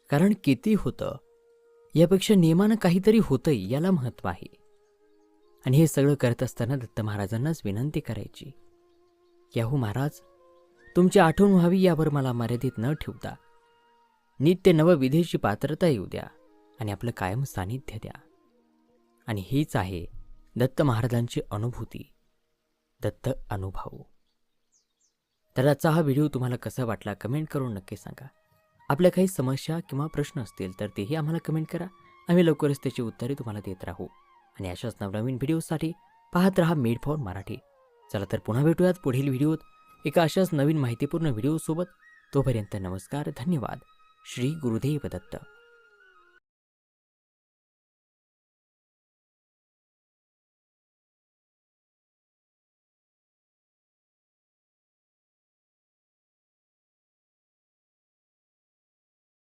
कारण किती होतं यापेक्षा नियमानं काहीतरी होतंय याला महत्त्व आहे. आणि हे सगळं करत असताना दत्त महाराजांनाच विनंती करायची की अहो महाराज, तुमची आठवण व्हावी यावर मला मर्यादित न ठेवता नित्य नवविधेची पात्रता येऊ द्या आणि आपलं कायम सानिध्य द्या. आणि हीच आहे दत्त महाराजांची अनुभूती, दत्त अनुभव. तर आजचा हा व्हिडिओ तुम्हाला कसा वाटला कमेंट करून नक्की सांगा. आपल्या काही समस्या किंवा प्रश्न असतील तर तेही आम्हाला कमेंट करा. आम्ही लवकरच त्याची उत्तरे तुम्हाला देत राहू. आणि अशाच नवनवीन व्हिडिओसाठी पाहत रहा मेड फॉर मराठी. चला तर पुन्हा भेटूयात पुढील व्हिडिओत एका अशाच नवीन माहितीपूर्ण व्हिडिओसोबत. तोपर्यंत नमस्कार, धन्यवाद. श्री गुरुदेव दत्त.